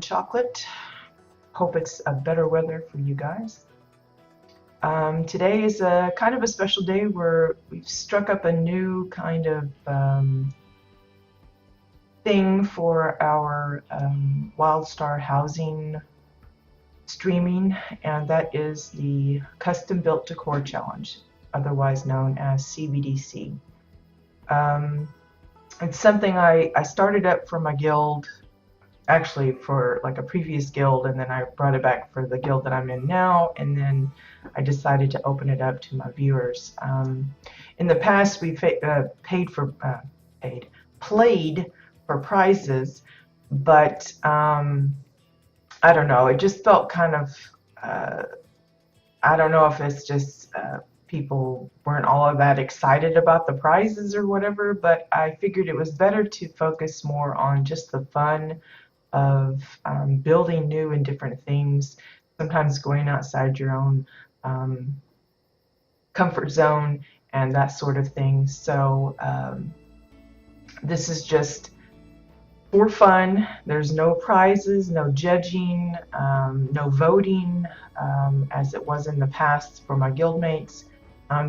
chocolate. Hope it's a better weather for you guys. Today is a kind of a special day where we've struck up a new kind of thing for our WildStar housing streaming, and that is the Custom Built Decor Challenge, otherwise known as CBDC. It's something I started up for my guild, actually for like a previous guild, and then I brought it back for the guild that I'm in now, and then I decided to open it up to my viewers. In the past, we played for prizes, but I don't know, it just felt kind of, I don't know if it's just people weren't all that excited about the prizes or whatever, but I figured it was better to focus more on just the fun of building new and different things, sometimes going outside your own comfort zone and that sort of thing. So this is just for fun. There's no prizes, no judging, no voting as it was in the past for my guildmates.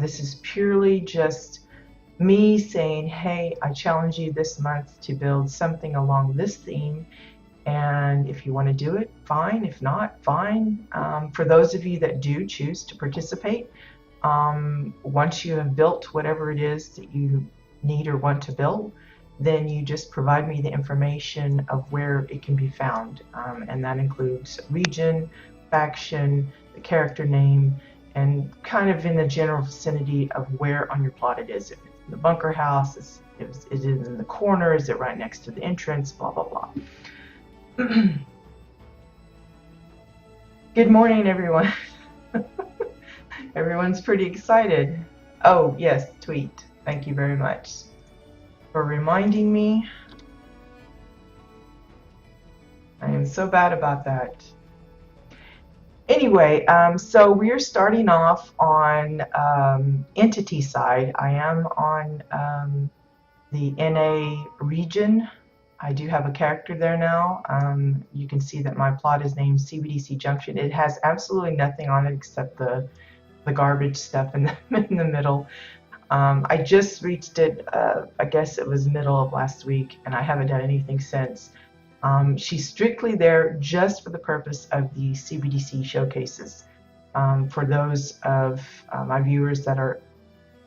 This is purely just me saying, hey, I challenge you this month to build something along this theme, and if you want to do it, fine. If not, fine. For those of you that do choose to participate, once you have built whatever it is that you need or want to build, then you just provide me the information of where it can be found, and that includes region, faction, the character name, and kind of in the general vicinity of where on your plot it is. If it's in the bunker house, is it in the corner, is it right next to the entrance, blah, blah, blah. Good morning, everyone. Everyone's pretty excited. Oh, yes, tweet. Thank you very much for reminding me. I am so bad about that. Anyway, so we're starting off on entity side. I am on the NA region. I do have a character there now. You can see that my plot is named CBDC Junction. It has absolutely nothing on it except the garbage stuff in the middle. I just reached it, I guess it was middle of last week, and I haven't done anything since. She's strictly there just for the purpose of the CBDC showcases. For those of my viewers that are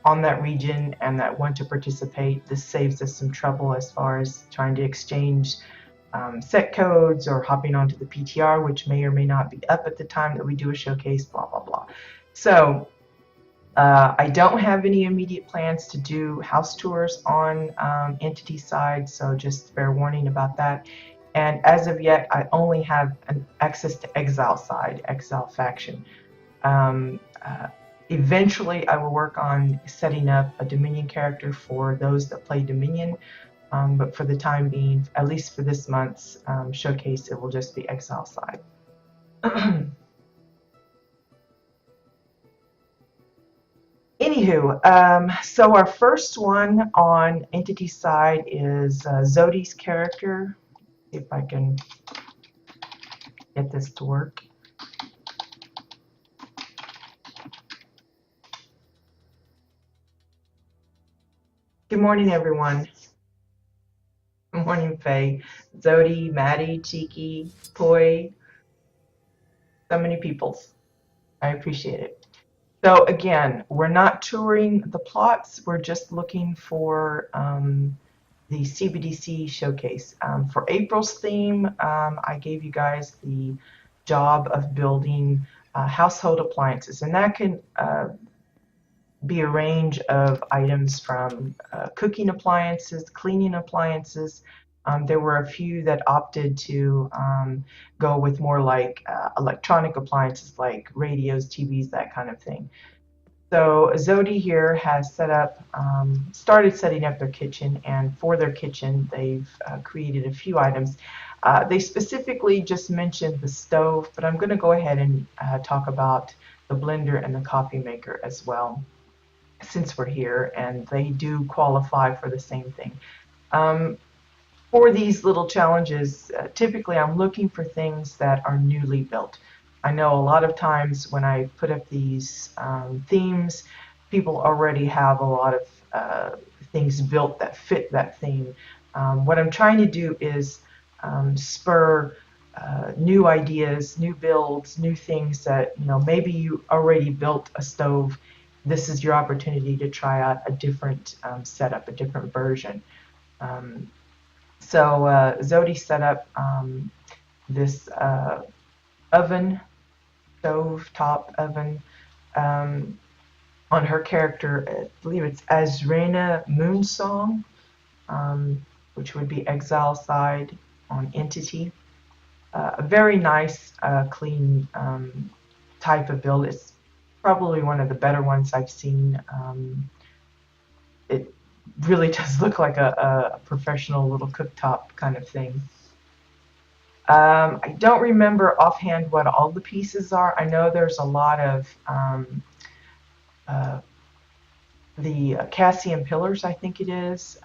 on that region and that want to participate, this saves us some trouble as far as trying to exchange set codes or hopping onto the PTR, which may or may not be up at the time that we do a showcase, blah, blah, blah. So I don't have any immediate plans to do house tours on entity side, so just fair warning about that. And as of yet, I only have access to exile side, exile faction. Eventually, I will work on setting up a Dominion character for those that play Dominion, but for the time being, at least for this month's showcase, it will just be exile side. Anywho, so our first one on entity side is Zodi's character. See if I can get this to work. Good morning, everyone. Good morning, Faye, Zodi, Maddie, Cheeky, Poi, so many people. I appreciate it. So again, we're not touring the plots. We're just looking for the CBDC showcase. For April's theme, I gave you guys the job of building household appliances, and that can be a range of items from cooking appliances, cleaning appliances. There were a few that opted to go with more like electronic appliances like radios, TVs, that kind of thing. So Zodi here has started setting up their kitchen, and for their kitchen they've created a few items. They specifically just mentioned the stove, but I'm going to go ahead and talk about the blender and the coffee maker as well, since we're here, and they do qualify for the same thing. for these little challenges, typically I'm looking for things that are newly built. I know a lot of times when I put up these themes, people already have a lot of things built that fit that theme. What I'm trying to do is spur new ideas, new builds, new things that, maybe you already built a stove. This is your opportunity to try out a different setup, a different version. Um, so Zodi set up this oven, stove top oven, um, on her character. I believe it's Azrena Moonsong, which would be exile side on entity. A very nice, clean type of build. It's probably one of the better ones I've seen. It really does look like a professional little cooktop kind of thing. I don't remember offhand what all the pieces are. I know there's a lot of uh, the Cassian pillars, I think it is,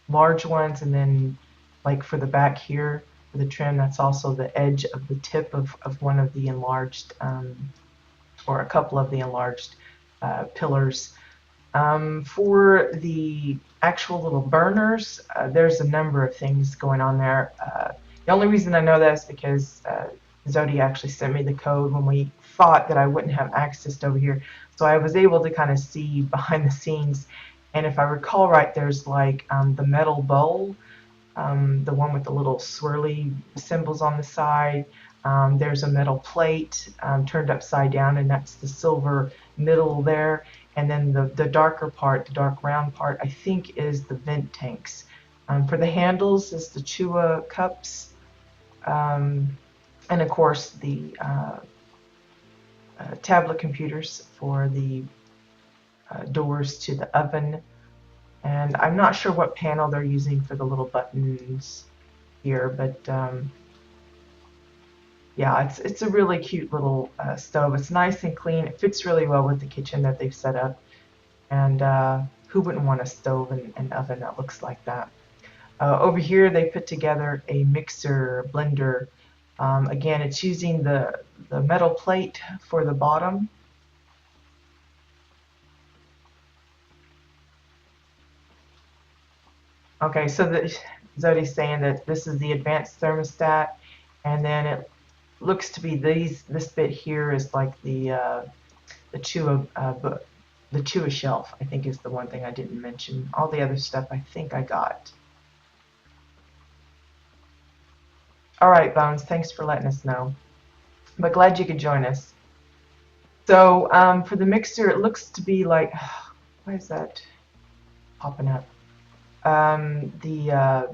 large ones, and then like for the back here, for the trim, that's also the edge of the tip of one of the enlarged, or a couple of the enlarged pillars. For the actual little burners, there's a number of things going on there. The only reason I know that is because Zodi actually sent me the code when we thought that I wouldn't have access to over here. So I was able to kind of see behind the scenes. And if I recall right, there's like the metal bowl, the one with the little swirly symbols on the side. There's a metal plate turned upside down, and that's the silver middle there. And then the darker part, the dark round part, I think is the vent tanks. For the handles is the Chua cups. And of course the tablet computers for the doors to the oven. And I'm not sure what panel they're using for the little buttons here, but yeah, it's a really cute little stove. It's nice and clean. It fits really well with the kitchen that they've set up. And who wouldn't want a stove and oven that looks like that? Over here, they put together a mixer blender. Again, it's using the metal plate for the bottom. Okay, so Zodi's saying that this is the advanced thermostat, and then it looks to be this bit here is like the Chua the Chua shelf, I think, is the one thing I didn't mention. All the other stuff I think I got. All right, Bones, thanks for letting us know. But glad you could join us. So for the mixer, it looks to be like, why is that popping up? The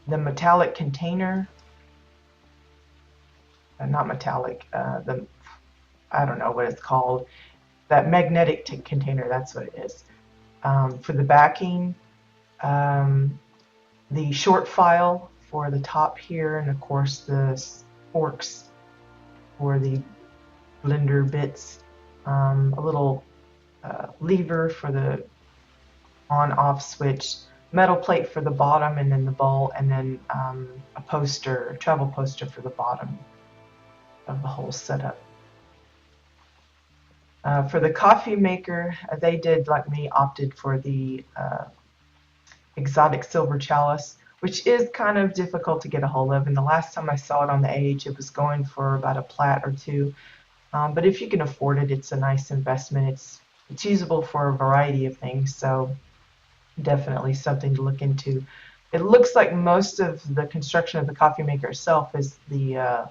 metallic container, not metallic, I don't know what it's called. That magnetic container, that's what it is. For the backing, the short file for the top here, and of course the forks for the blender bits, a little lever for the on-off switch, metal plate for the bottom, and then the bowl, and then a poster, a travel poster for the bottom of the whole setup. For the coffee maker, they did, like me, opted for the exotic silver chalice, which is kind of difficult to get a hold of. And the last time I saw it on the Age, it was going for about a plat or two. But if you can afford it, it's a nice investment. It's usable for a variety of things, so definitely something to look into. It looks like most of the construction of the coffee maker itself is the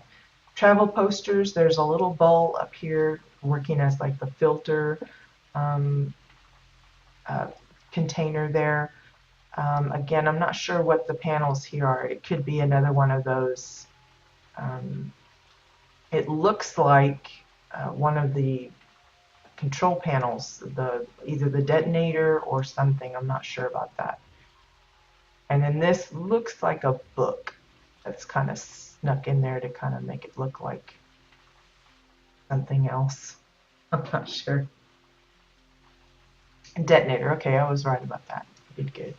travel posters. There's a little bowl up here working as like the filter container there. Again, I'm not sure what the panels here are. It could be another one of those. It looks like one of the control panels, either the detonator or something. I'm not sure about that. And then this looks like a book that's kind of snuck in there to kind of make it look like something else. I'm not sure. Detonator. Okay, I was right about that. Good.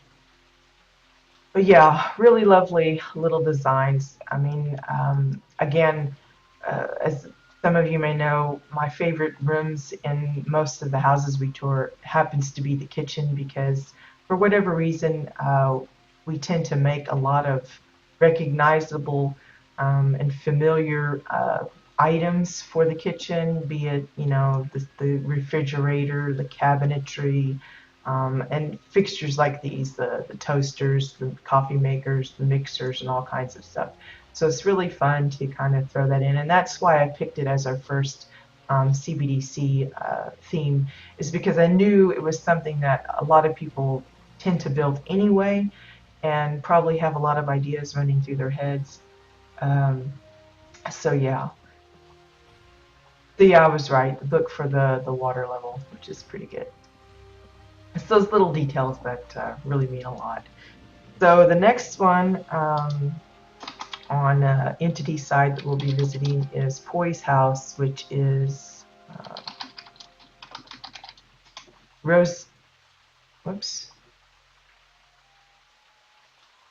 But yeah, really lovely little designs. I mean, again, as some of you may know, my favorite rooms in most of the houses we tour happens to be the kitchen because for whatever reason, we tend to make a lot of recognizable and familiar items for the kitchen, be it, you know, the refrigerator, the cabinetry, and fixtures like these, the toasters, the coffee makers, the mixers, and all kinds of stuff. So it's really fun to kind of throw that in. And that's why I picked it as our first CBDC theme, is because I knew it was something that a lot of people tend to build anyway and probably have a lot of ideas running through their heads. Um, so yeah. So yeah, I was right. The book for the water level, which is pretty good. It's those little details that really mean a lot. So the next one on entity side that we'll be visiting is Poi's house, which is Rose. Whoops.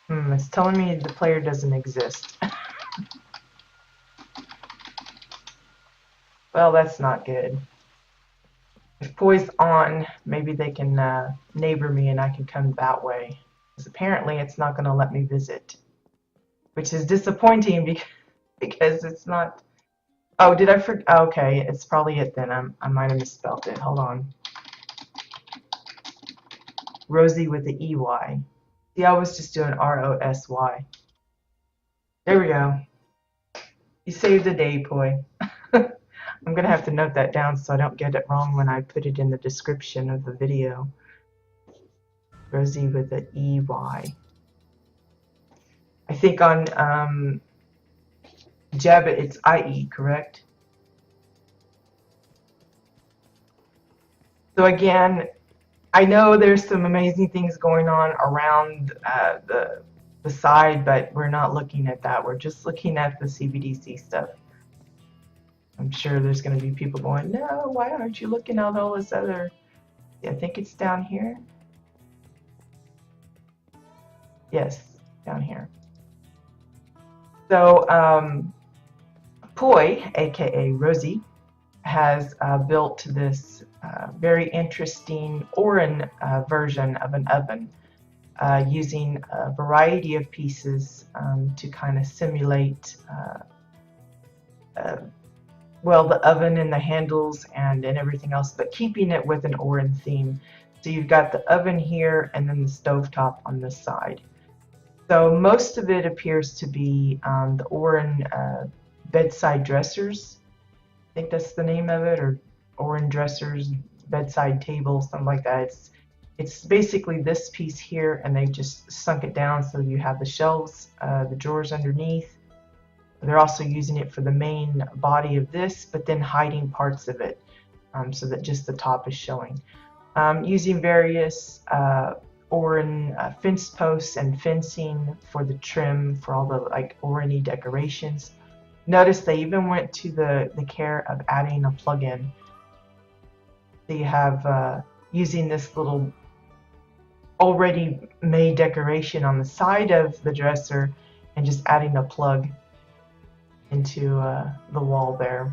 It's telling me the player doesn't exist. Well, that's not good. If Poi's on, maybe they can neighbor me and I can come that way. Because apparently it's not going to let me visit, which is disappointing because it's not. Oh, did I forget? Okay, it's probably it then. I might have misspelled it. Hold on. Rosie with the EY. See, I was just doing ROSY. There we go. You saved the day, Poi. I'm going to have to note that down so I don't get it wrong when I put it in the description of the video. Rosie with the EY. I think on Jabbit it's IE, correct? So again, I know there's some amazing things going on around the side, but we're not looking at that. We're just looking at the CBDC stuff. I'm sure there's going to be people going, no, why aren't you looking at all this other? I think it's down here. Yes, down here. So Poi, aka Rosie, has built this very interesting Oran version of an oven using a variety of pieces to kind of simulate well, the oven and the handles and everything else, but keeping it with an Oran theme. So you've got the oven here and then the stovetop on this side. So most of it appears to be the Oran bedside dressers. I think that's the name of it, or Oran dressers, bedside table, something like that. It's basically this piece here, and they've just sunk it down so you have the shelves, the drawers underneath. They're also using it for the main body of this, but then hiding parts of it so that just the top is showing. Using various Oran fence posts and fencing for the trim for all the like Oran-y decorations. Notice they even went to the care of adding a plug-in. So you have using this little already made decoration on the side of the dresser and just adding a plug into the wall there,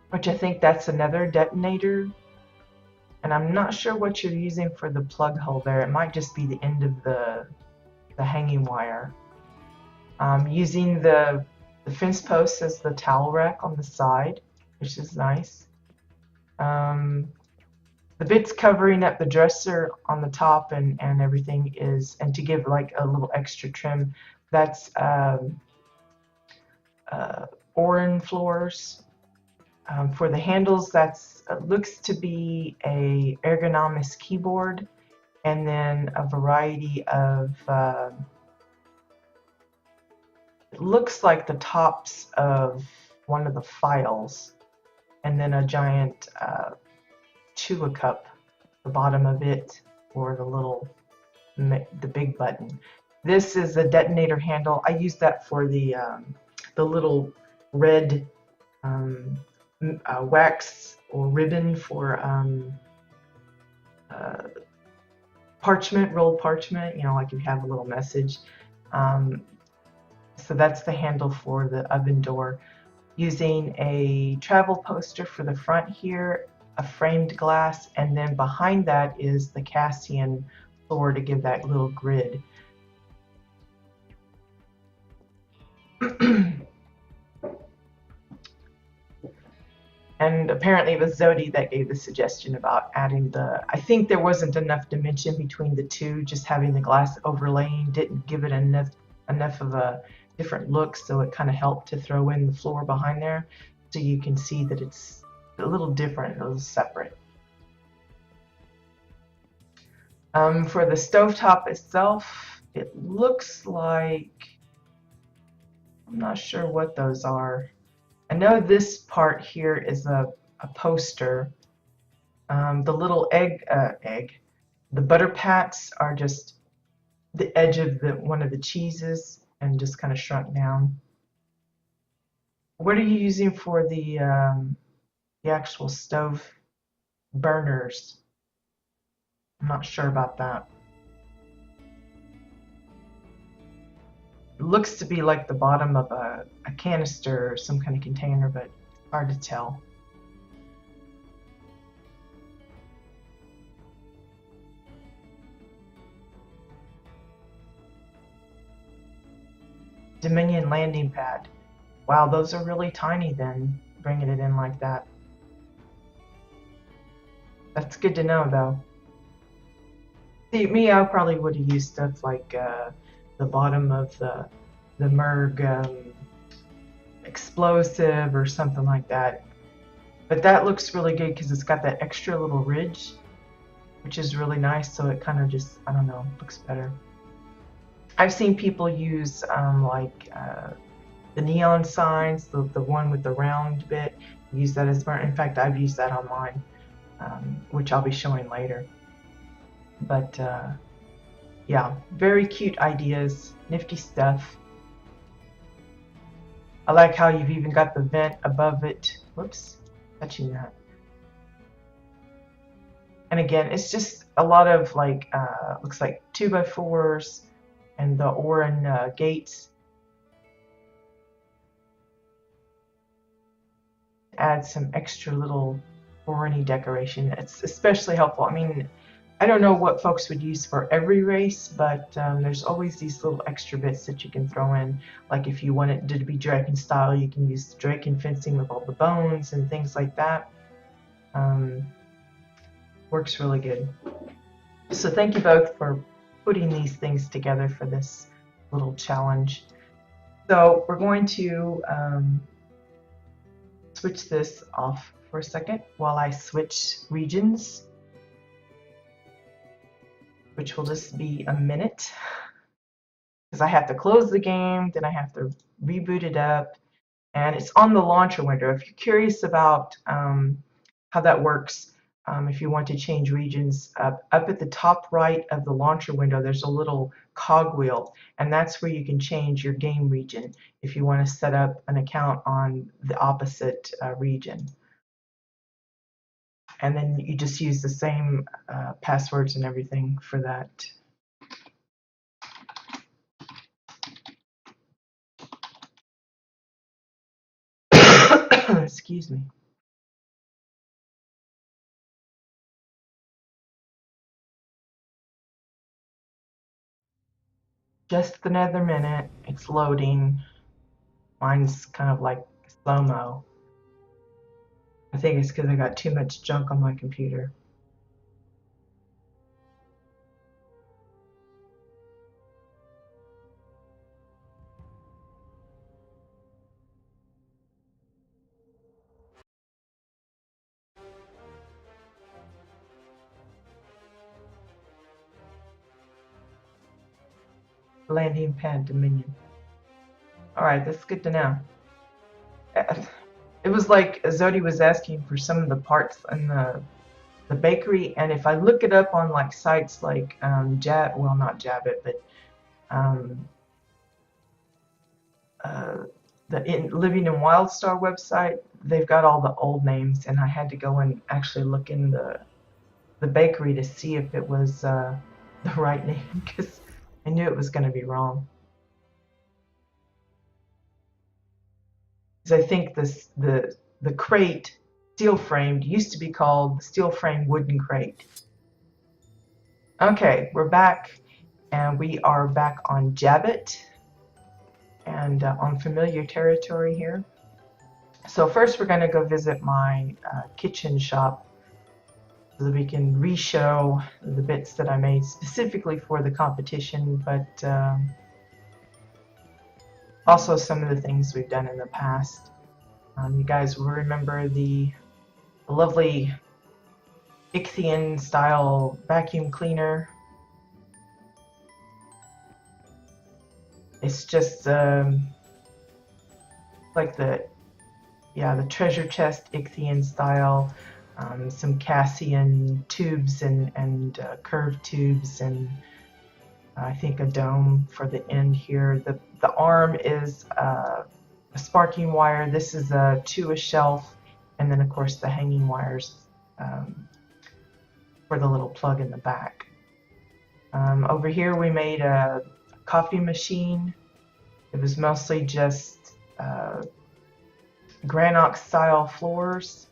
which I think that's another detonator, and I'm not sure what you're using for the plug hole there. It might just be the end of the hanging wire. Using the fence post as the towel rack on the side, which is nice. The bits covering up the dresser on the top and everything is, and to give like a little extra trim, that's Oran floors. For the handles, that's looks to be a ergonomics keyboard, and then a variety of it looks like the tops of one of the files, and then a giant Chua cup, the bottom of it, or the big button. This is a detonator handle. I use that for the little red wax or ribbon for parchment, rolled parchment, you know, like if you have a little message. Um, so that's the handle for the oven door. Using a travel poster for the front here, a framed glass, and then behind that is the Cassian floor to give that little grid. And apparently it was Zodi that gave the suggestion about adding I think there wasn't enough dimension between the two. Just having the glass overlaying didn't give it enough of a different look, so it kind of helped to throw in the floor behind there, so you can see that it's a little different, a little separate. For the stovetop itself, it looks like, I'm not sure what those are. I know this part here is a poster. The little the butter pats are just the edge of one of the cheeses and just kind of shrunk down. What are you using for the actual stove burners? I'm not sure about that. It looks to be like the bottom of a canister or some kind of container, but it's hard to tell. Dominion landing pad. Wow, those are really tiny then, bringing it in like that. That's good to know, though. See, me, I probably would have used stuff like the bottom of the Merg explosive or something like that. But that looks really good because it's got that extra little ridge, which is really nice. So it kind of just, I don't know, looks better. I've seen people use the neon signs, the one with the round bit, use that as burn. In fact, I've used that on mine, which I'll be showing later. But yeah, very cute ideas, nifty stuff. I like how you've even got the vent above it. Whoops, touching that. And again, it's just a lot of like, looks like 2x4s and the Orin gates. Add some extra little Orin-y decoration. It's especially helpful. I mean, I don't know what folks would use for every race, but there's always these little extra bits that you can throw in. Like if you want it to be Draken style, you can use the Draken fencing with all the bones and things like that. Works really good. So thank you both for putting these things together for this little challenge. So we're going to switch this off for a second while I switch regions, which will just be a minute because I have to close the game, then I have to reboot it up, and it's on the launcher window. If you're curious about how that works, if you want to change regions, up at the top right of the launcher window, there's a little cogwheel, and that's where you can change your game region if you want to set up an account on the opposite region. And then you just use the same passwords and everything for that. Excuse me. Just another minute. It's loading. Mine's kind of like slow-mo. I think it's because I got too much junk on my computer. Landing pad Dominion. Alright, that's good to know. It was like Zodi was asking for some of the parts in the bakery, and if I look it up on like sites like well, not Jabbit, but the Living in WildStar website, they've got all the old names, and I had to go and actually look in the bakery to see if it was the right name, because I knew it was going to be wrong. I think the crate, steel framed, used to be called the steel frame wooden crate. Okay, we're back, and we are back on Jabbit and on familiar territory here. So first we're going to go visit my kitchen shop so that we can re-show the bits that I made specifically for the competition, but also some of the things we've done in the past. You guys will remember the lovely Ichthian style vacuum cleaner. It's just like the treasure chest Ichthian style. Some Cassian tubes and curved tubes, and I think a dome for the end here. The arm is a sparking wire. This is to a shelf, and then of course the hanging wires for the little plug in the back. Over here we made a coffee machine. It was mostly just Granox style floors.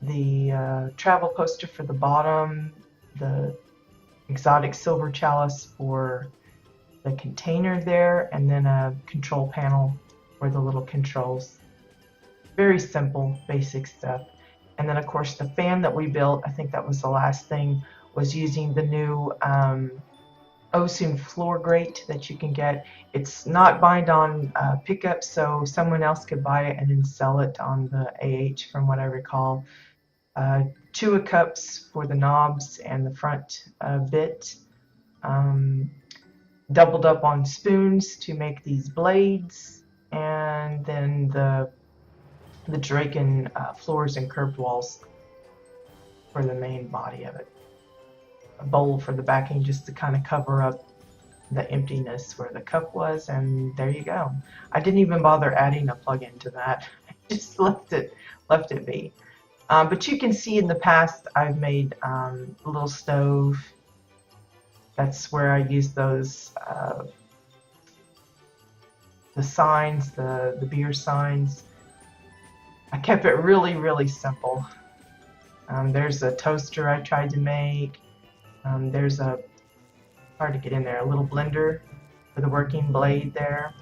The travel coaster for the bottom, the exotic silver chalice for the container there, and then a control panel for the little controls. Very simple, basic stuff. And then of course the fan that we built, I think that was the last thing, was using the new Osun floor grate that you can get. It's not bind on pickup, so someone else could buy it and then sell it on the AH from what I recall. 2 cups for the knobs and the front bit. Doubled up on spoons to make these blades, and then the Draken floors and curved walls for the main body of it. A bowl for the backing just to kind of cover up the emptiness where the cup was, and there you go. I didn't even bother adding a plug-in to that. I just left it be. But you can see in the past I've made a little stove. That's where I used those the signs, the beer signs. I kept it really, really simple. There's a toaster I tried to make. There's hard to get in there, a little blender for the working blade there.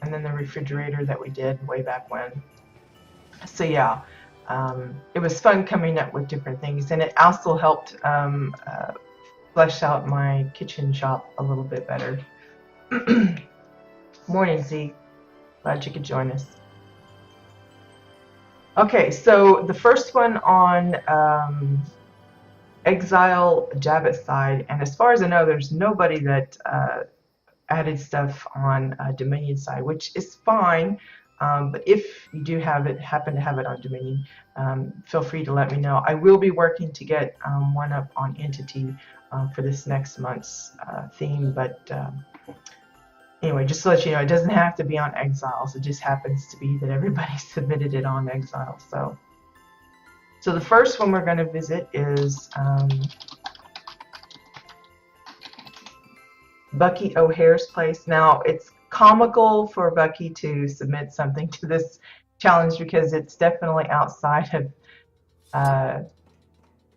And then the refrigerator that we did way back when. So yeah, it was fun coming up with different things, and it also helped flesh out my kitchen shop a little bit better. Morning, Z. Glad you could join us. Okay, so the first one on Exile Jabbit side, and as far as I know, there's nobody that added stuff on Dominion side, which is fine. But if you do happen to have it on Dominion, feel free to let me know. I will be working to get one up on Entity for this next month's theme. But anyway, just to let you know, it doesn't have to be on Exiles. It just happens to be that everybody submitted it on Exile. So the first one we're going to visit is Bucky O'Hare's place. Now, it's comical for Bucky to submit something to this challenge because it's definitely outside of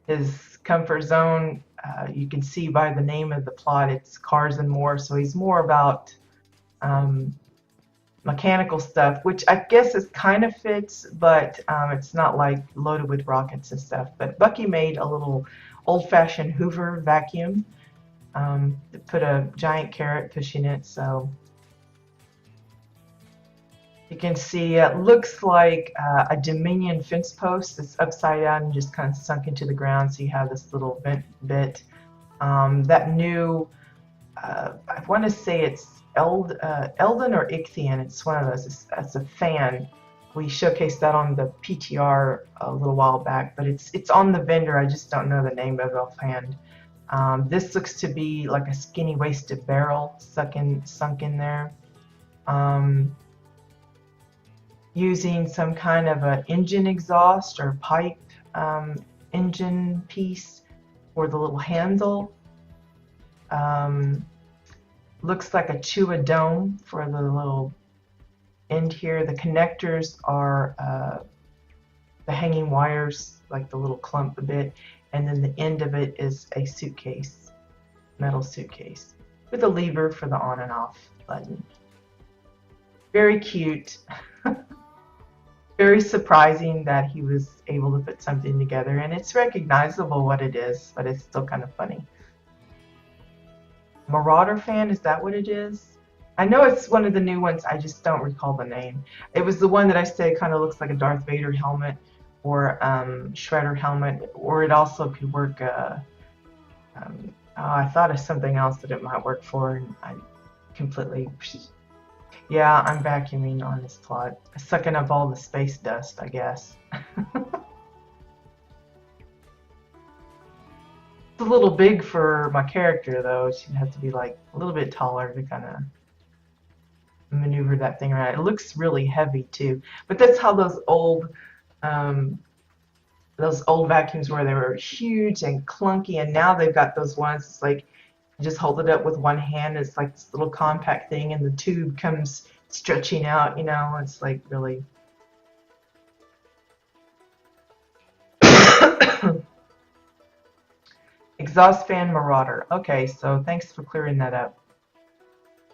his comfort zone. You can see by the name of the plot, it's Cars and More, so he's more about mechanical stuff, which I guess is kind of fits, but it's not like loaded with rockets and stuff. But Bucky made a little old-fashioned Hoover vacuum. Put a giant carrot pushing it, so you can see it looks like a Dominion fence post that's upside down and just kind of sunk into the ground, so you have this little vent bit. That new, I want to say it's Eldon or Ichthian, it's one of those. It's a fan. We showcased that on the PTR a little while back, but it's on the vendor. I just don't know the name of it offhand. This looks to be like a skinny waisted barrel sunk in there. Using some kind of an engine exhaust or pipe engine piece for the little handle. Looks like a Chua dome for the little end here. The connectors are the hanging wires, like the little clump bit, and then the end of it is a suitcase, metal suitcase, with a lever for the on and off button. Very cute. Very surprising that he was able to put something together, and it's recognizable what it is, but it's still kind of funny. Marauder fan, is that what it is? I know it's one of the new ones, I just don't recall the name. It was the one that I said kind of looks like a Darth Vader helmet or Shredder helmet, or it also could work, I thought of something else that it might work for, and I completely, yeah, I'm vacuuming on this plot. Sucking up all the space dust, I guess. It's a little big for my character, though. She'd have to be like a little bit taller to kind of maneuver that thing around. It looks really heavy too, but that's how those old vacuums were. They were huge and clunky, and now they've got those ones. It's like you just hold it up with one hand. It's like this little compact thing, and the tube comes stretching out. You know, it's like really. Exhaust fan Marauder. Okay, so thanks for clearing that up.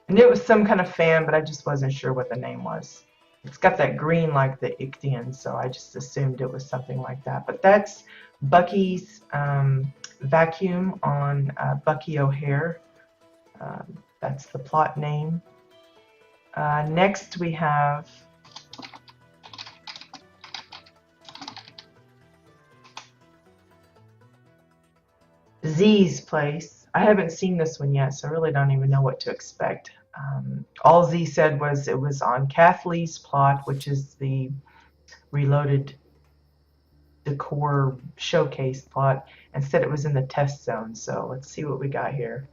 I knew it was some kind of fan, but I just wasn't sure what the name was. It's got that green like the Ichthian, so I just assumed it was something like that. But that's Bucky's vacuum on Bucky O'Hare. That's the plot name. Next we have Z's place. I haven't seen this one yet, so I really don't even know what to expect. All Z said was it was on Kathleen's plot, which is the Reloaded Decor Showcase plot, and said it was in the test zone. So let's see what we got here.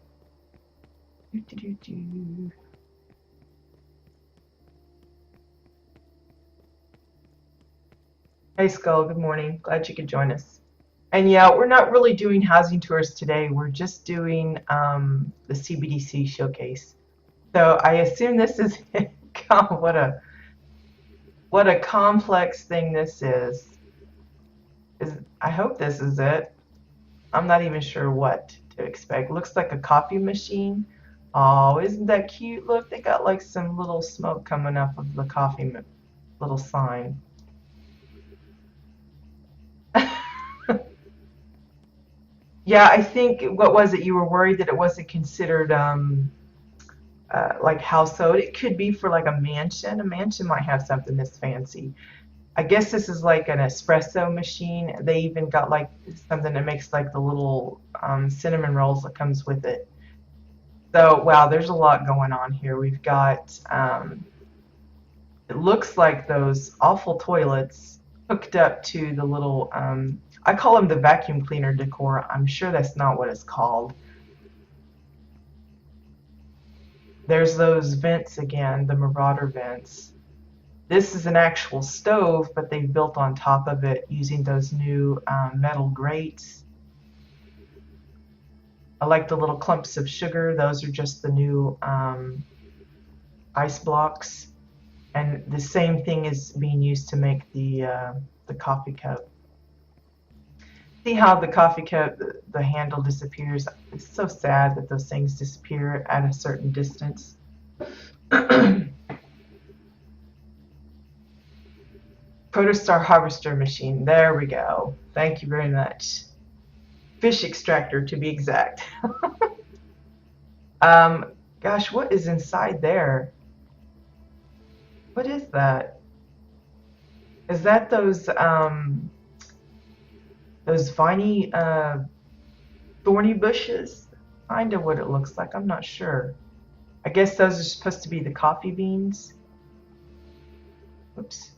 Hey Skull, good morning. Glad you could join us. And yeah, we're not really doing housing tours today. We're just doing the CBDC showcase. So I assume this is God, what a complex thing this is. I hope this is it. I'm not even sure what to expect. Looks like a coffee machine. Oh, isn't that cute? Look, they got like some little smoke coming up of the coffee little sign. Yeah, I think, what was it? You were worried that it wasn't considered like household. It could be for like a mansion. A mansion might have something this fancy. I guess this is like an espresso machine. They even got like something that makes like the little cinnamon rolls that comes with it. So, wow, there's a lot going on here. We've got, it looks like those awful toilets hooked up to the little, I call them the vacuum cleaner decor. I'm sure that's not what it's called. There's those vents again, the Marauder vents. This is an actual stove, but they've built on top of it using those new metal grates. I like the little clumps of sugar. Those are just the new ice blocks. And the same thing is being used to make the coffee cup. See how the coffee cup, the handle disappears? It's so sad that those things disappear at a certain distance. Protostar harvester machine. There we go. Thank you very much. Fish extractor, to be exact. Gosh, what is inside there? What is that? Is that those viney, thorny bushes? Kind of what it looks like. I'm not sure. I guess those are supposed to be the coffee beans. Oops.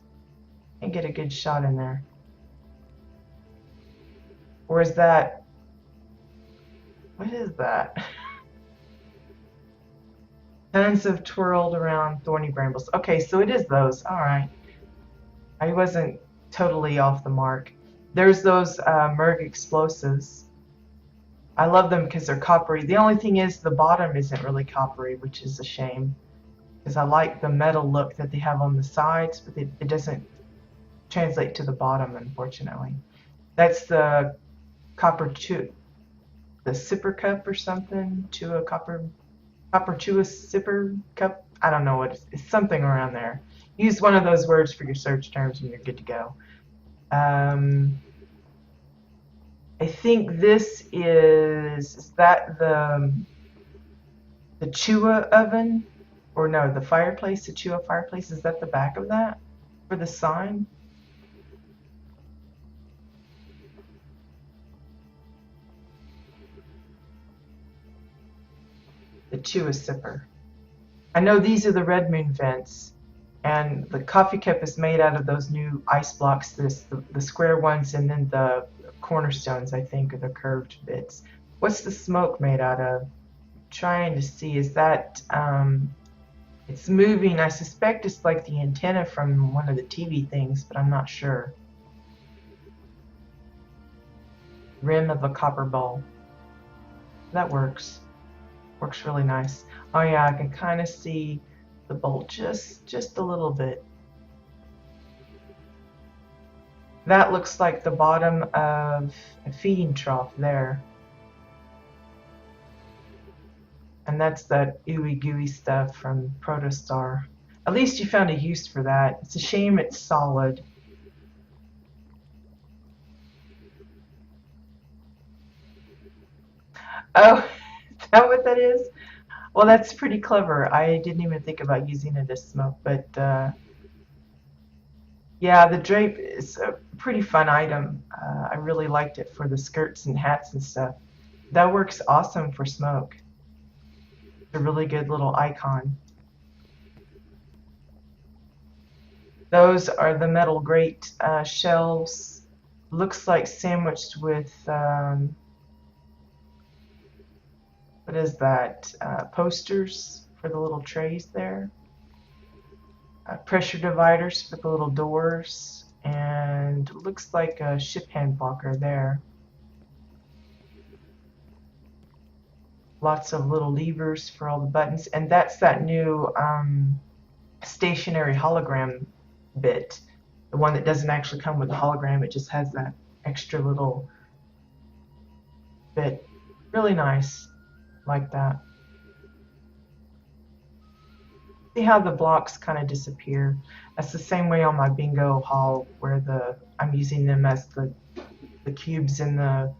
Can't get a good shot in there. Or is that... What is that? Tons of twirled around thorny brambles. Okay, so it is those. All right. I wasn't totally off the mark. There's those Merg explosives. I love them because they're coppery. The only thing is the bottom isn't really coppery, which is a shame. because I like the metal look that they have on the sides, but it doesn't translate to the bottom, unfortunately. That's the copper chew, the sipper cup or something, copper chew a sipper cup. I don't know what it's something around there. Use one of those words for your search terms and you're good to go. I think this is that the Chua oven, or no, the fireplace, the Chua fireplace. Is that the back of that for the sign? The Chua sipper. I know these are the Red Moon vents, and the coffee cup is made out of those new ice blocks. The square ones, and then the cornerstones, I think, are the curved bits. What's the smoke made out of? Trying to see, is that it's moving. I suspect it's like the antenna from one of the TV things, but I'm not sure. Rim of a copper bowl. That works. Works really nice. Oh yeah, I can kind of see the bowl just a little bit. That looks like the bottom of a feeding trough there. And that's that ooey gooey stuff from WildStar. At least you found a use for that. It's a shame it's solid. Oh, is that what that is? Well, that's pretty clever. I didn't even think about using it as smoke, but yeah, the drape is a pretty fun item. I really liked it for the skirts and hats and stuff. That works awesome for smoke. It's a really good little icon. Those are the metal grate shelves. Looks like sandwiched with, what is that? Posters for the little trays there. Pressure dividers for the little doors, and looks like a ship hand blocker there. Lots of little levers for all the buttons, and that's that new stationary hologram bit, the one that doesn't actually come with a hologram, it just has that extra little bit. Really nice, like that. See how the blocks kind of disappear. That's the same way on my bingo hall, where I'm using them as the cubes in the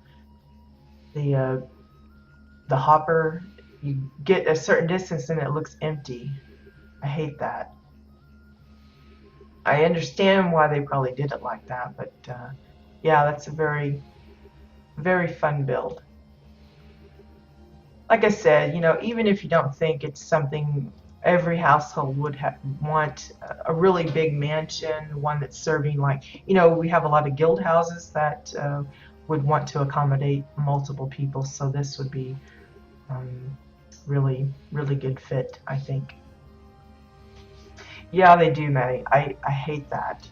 hopper. You get a certain distance and it looks empty. I hate that. I understand why they probably did it like that, but yeah, that's a very, very fun build. Like I said, you know, even if you don't think it's something every household would want, a really big mansion, one that's serving, like, you know, we have a lot of guild houses that would want to accommodate multiple people, so this would be really, really good fit, I think. Yeah, they do, Maddie. I hate that.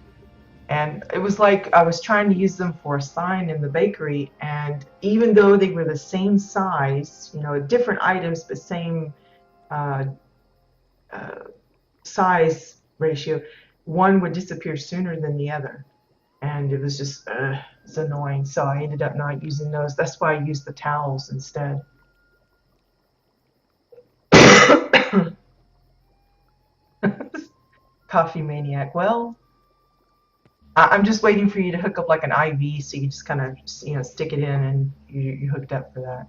And it was like I was trying to use them for a sign in the bakery, and even though they were the same size, you know, different items, but same size ratio, one would disappear sooner than the other. And it was just, it's annoying. So I ended up not using those. That's why I used the towels instead. Coffee maniac. Well, I'm just waiting for you to hook up like an IV, so you just kind of, you know, stick it in and you're hooked up for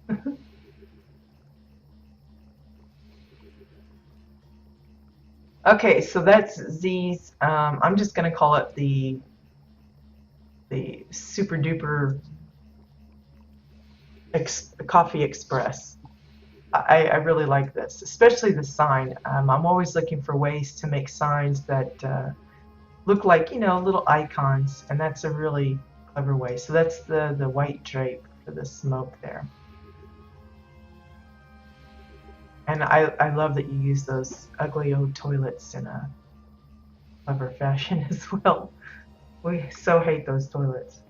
that. Okay, so that's Z's. I'm just gonna call it the super duper coffee express. I really like this, especially the sign. I'm always looking for ways to make signs that look like, you know, little icons, and that's a really clever way. So that's the white drape for the smoke there. And I love that you use those ugly old toilets in a clever fashion as well. We so hate those toilets.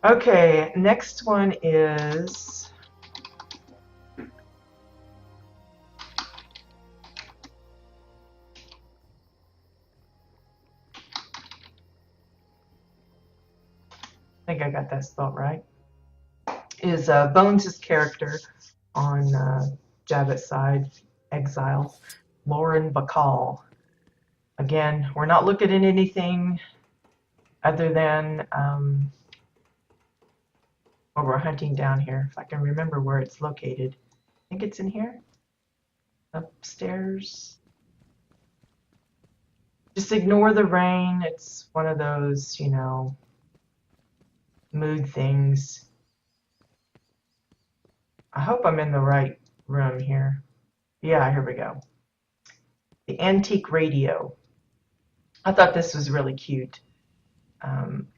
Okay, next one is think I got that spelled right, is Bones' character on Javit's side, Exiles, Lauren Bacall. Again, we're not looking at anything other than what we're hunting down here. If I can remember where it's located. I think it's in here, upstairs. Just ignore the rain. It's one of those, you know, mood things. I hope I'm in the right room here. Yeah, here we go. The antique radio. I thought this was really cute.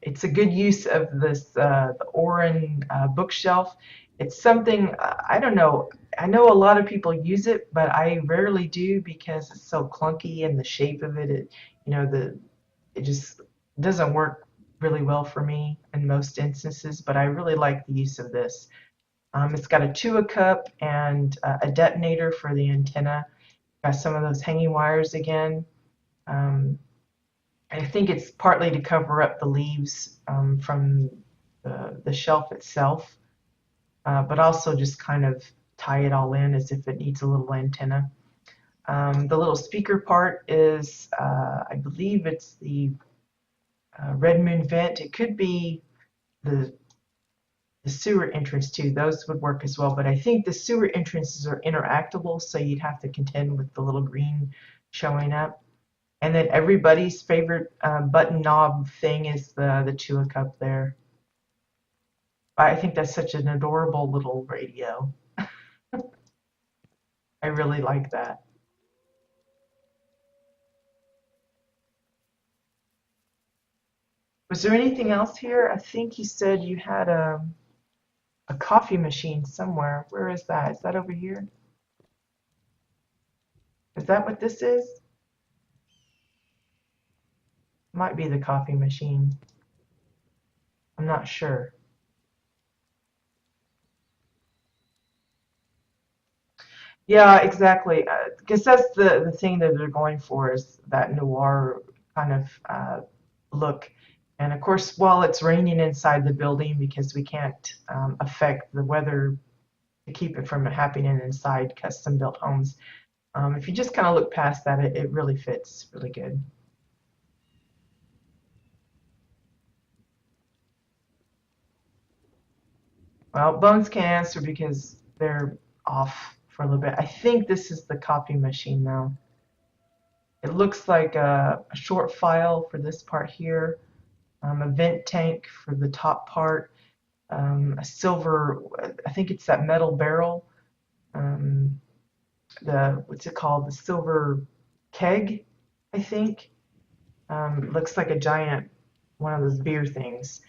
It's a good use of this the Orin bookshelf. It's something I don't know. I know a lot of people use it, but I rarely do because it's so clunky and the shape of it. You know, it just doesn't work really well for me in most instances. But I really like the use of this. It's got a Chua cup and a detonator for the antenna. Got some of those hanging wires again. Um, I think it's partly to cover up the leaves from the shelf itself, but also just kind of tie it all in as if it needs a little antenna. The little speaker part is, I believe it's the red moon vent. It could be the sewer entrance too. Those would work as well, but I think the sewer entrances are interactable, so you'd have to contend with the little green showing up. And then everybody's favorite button knob thing is the Chua cup there. I think that's such an adorable little radio. I really like that. Was there anything else here? I think you said you had a coffee machine somewhere. Where is that? Is that over here? Is that what this is? Might be the coffee machine. I'm not sure. Yeah, exactly. Because that's the thing that they're going for is that noir kind of look. And of course, while it's raining inside the building because we can't affect the weather to keep it from happening inside custom built homes, if you just kind of look past that, it really fits really good. Well, Bones can't answer because they're off for a little bit. I think this is the copy machine though. It looks like a short file for this part here, a vent tank for the top part, a silver, I think it's that metal barrel, um, what's it called? The silver keg, I think. Looks like a giant, one of those beer things,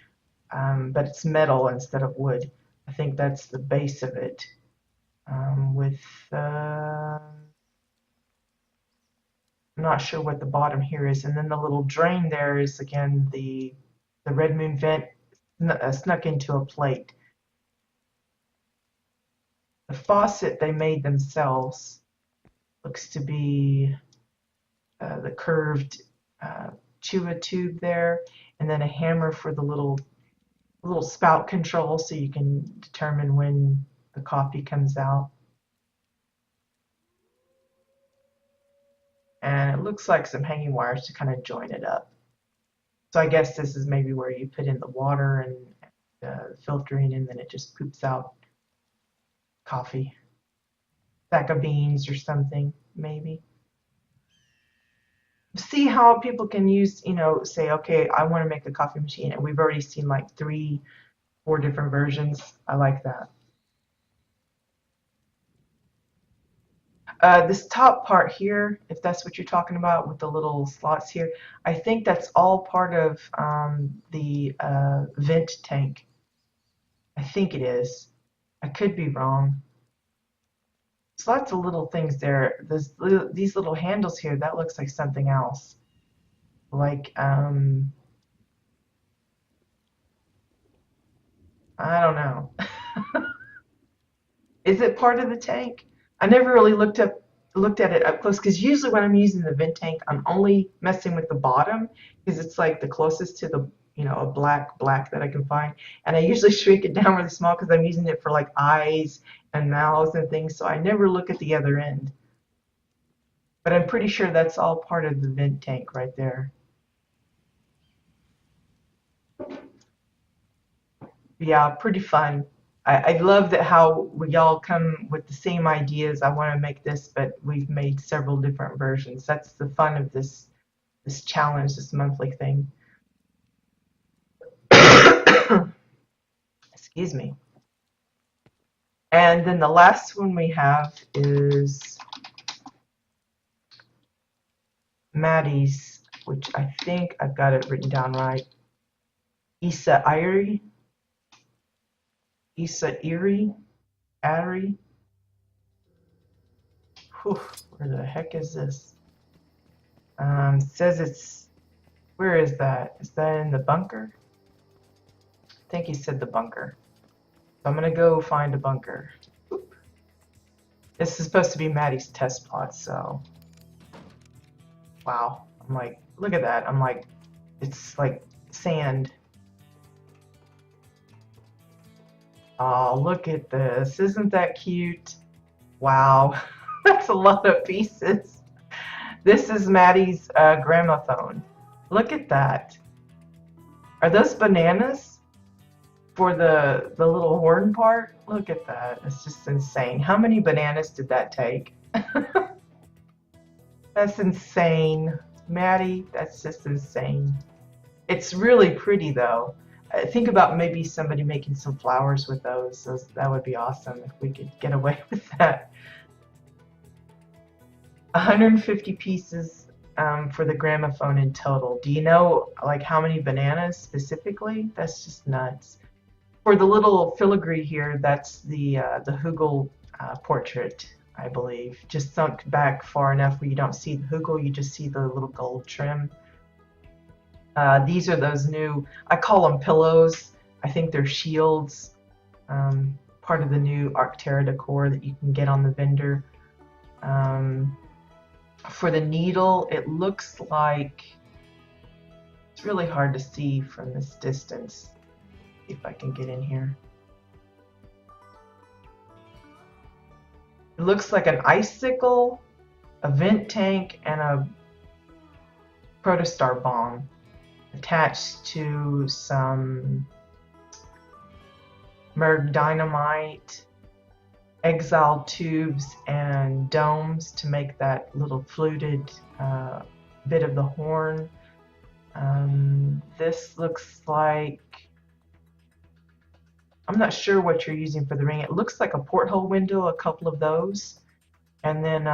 but it's metal instead of wood. I think that's the base of it. With I'm not sure what the bottom here is, and then the little drain there is again the red moon vent snuck into a plate. The faucet they made themselves looks to be the curved Chua tube there, and then a hammer for the little spout control so you can determine when the coffee comes out. And it looks like some hanging wires to kind of join it up. So I guess this is maybe where you put in the water and filtering, and then it just poops out coffee, sack of beans or something, maybe. See how people can use, you know, say, okay, I want to make a coffee machine, and we've already seen like 3, 4 different versions. I like that. This top part here, if that's what you're talking about with the little slots here, I think that's all part of the vent tank. I think it is. I could be wrong. There's lots of little things there. These little handles here, that looks like something else. Like, I don't know. Is it part of the tank? I never really looked at it up close because usually when I'm using the vent tank, I'm only messing with the bottom because it's like the closest to a black that I can find. And I usually shrink it down really small because I'm using it for like eyes and mouths and things, so I never look at the other end. But I'm pretty sure that's all part of the vent tank right there. Yeah, pretty fun. I love that how we all come with the same ideas. I want to make this, but we've made several different versions. That's the fun of this challenge, this monthly thing. Excuse me. And then the last one we have is Maddie's, which I think I've got it written down right. Issa Irie. Issa Erie. Ari. Whew, where the heck is this? It says it's, where is that? Is that in the bunker? I think he said the bunker. So I'm gonna go find a bunker. Oop. This is supposed to be Maddie's test plot, so. Wow. I'm like, look at that. I'm like, it's like sand. Oh, look at this. Isn't that cute? Wow. That's a lot of pieces. This is Maddie's gramophone. Look at that. Are those bananas for the little horn part? Look at that. It's just insane. How many bananas did that take? That's insane. Maddie, that's just insane. It's really pretty though. Think about maybe somebody making some flowers with those. That would be awesome if we could get away with that. 150 pieces for the gramophone in total. Do you know like how many bananas specifically? That's just nuts. For the little filigree here, that's the Hugel portrait, I believe. Just sunk back far enough where you don't see the Hugel, you just see the little gold trim. These are those new, I call them pillows. I think they're shields, part of the new Arctera decor that you can get on the vendor. For the needle, it looks like, it's really hard to see from this distance. See if I can get in here. It looks like an icicle, a vent tank, and a protostar bomb attached to some Merg dynamite, exile tubes, and domes to make that little fluted bit of the horn. This looks like, I'm not sure what you're using for the ring. It looks like a porthole window, a couple of those. And then,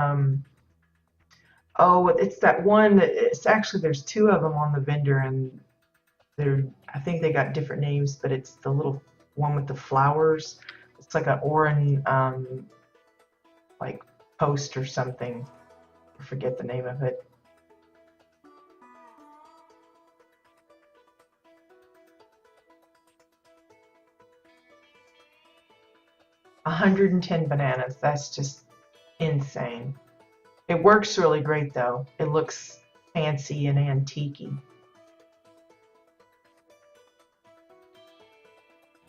oh, it's that one that, it's actually, there's two of them on the vendor, and I think they got different names, but it's the little one with the flowers. It's like an orange, like post or something. I forget the name of it. $110 bananas. That's just insane. It works really great though. It looks fancy and antique-y.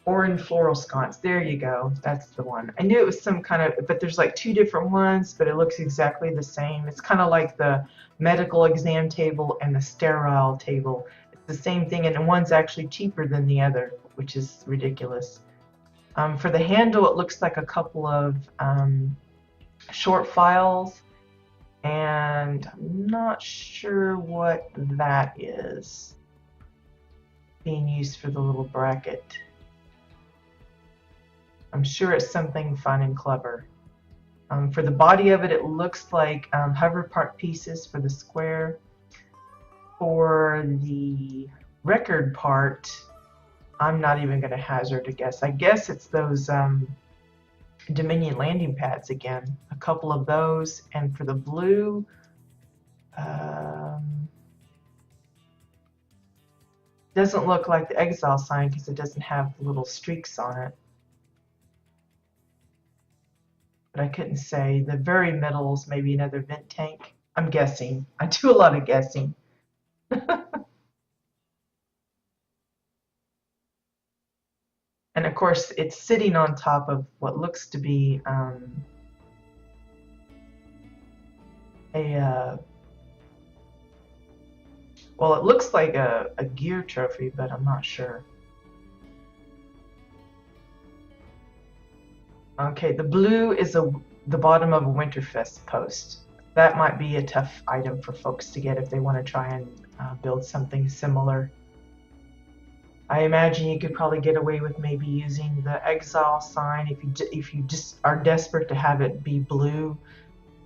Orange floral sconce. There you go. That's the one. I knew it was some kind of, but there's like two different ones, but it looks exactly the same. It's kind of like the medical exam table and the sterile table. It's the same thing, and one's actually cheaper than the other, which is ridiculous. For the handle, it looks like a couple of short files, and I'm not sure what that is being used for the little bracket. I'm sure it's something fun and clever. For the body of it, it looks like hover part pieces for the square. For the record part, I'm not even going to hazard a guess. I guess it's those Dominion landing pads again. A couple of those. And for the blue, doesn't look like the exile sign because it doesn't have the little streaks on it. But I couldn't say. The very middle's maybe another vent tank. I'm guessing. I do a lot of guessing. And of course, it's sitting on top of what looks to be well, it looks like a gear trophy, but I'm not sure. Okay, the blue is the bottom of a Winterfest post. That might be a tough item for folks to get if they want to try and build something similar. I imagine you could probably get away with maybe using the exile sign if you just are desperate to have it be blue.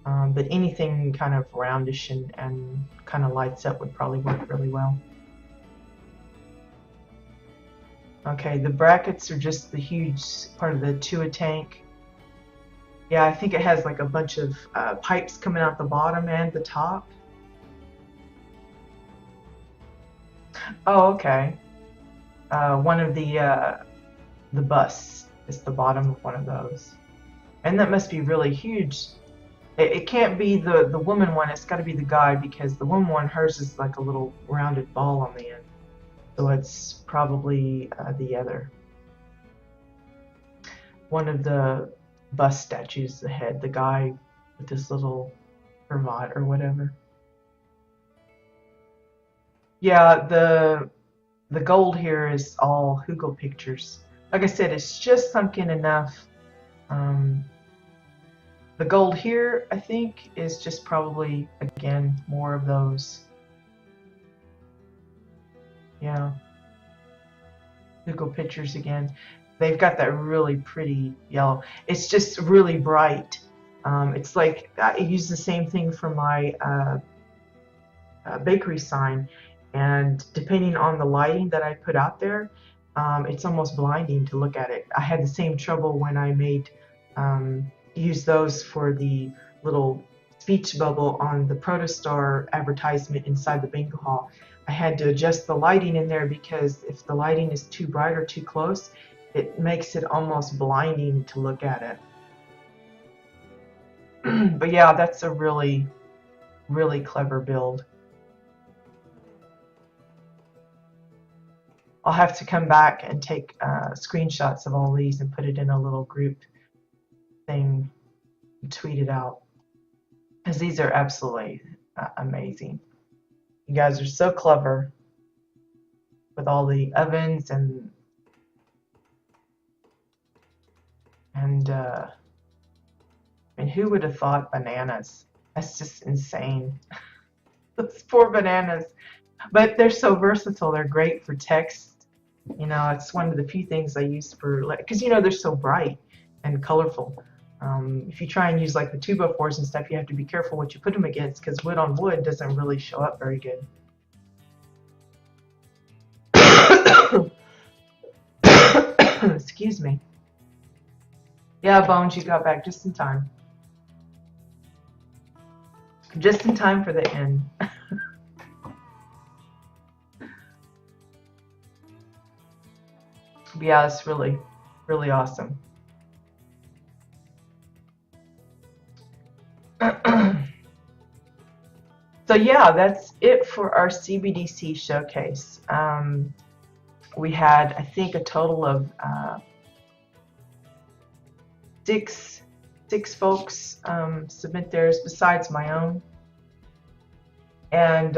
But anything kind of roundish and kind of lights up would probably work really well. Okay, the brackets are just the huge part of the Tua tank. Yeah, I think it has like a bunch of pipes coming out the bottom and the top. Oh, okay. One of the busts is the bottom of one of those. And that must be really huge. It can't be the woman one, it's got to be the guy, because the woman one, hers is like a little rounded ball on the end. So it's probably the other. One of the bust statues, the head, the guy with this little cravat or whatever. Yeah, the gold here is all Hugo pictures. Like I said, it's just sunken enough. The gold here, I think, is just probably, again, more of those. Yeah. Hugo pictures again. They've got that really pretty yellow. It's just really bright. It's like, I use the same thing for my bakery sign. And depending on the lighting that I put out there, it's almost blinding to look at it. I had the same trouble when I made use those for the little speech bubble on the Protostar advertisement inside the bingo hall. I had to adjust the lighting in there because if the lighting is too bright or too close, it makes it almost blinding to look at it. But yeah, that's a really, really clever build. I'll have to come back and take screenshots of all these and put it in a little group thing and tweet it out, because these are absolutely amazing. You guys are so clever with all the ovens and who would have thought bananas? That's just insane. Those poor bananas. But they're so versatile. They're great for text. You know, it's one of the few things I use for, because you know they're so bright and colorful. If you try and use like the 2x4s and stuff, you have to be careful what you put them against, because wood on wood doesn't really show up very good. Excuse me. Yeah, Bones, you got back just in time. Just in time for the end. Yeah, it's really, really awesome. So yeah, that's it for our CBDC showcase. We had, I think, a total of six folks submit theirs besides my own, and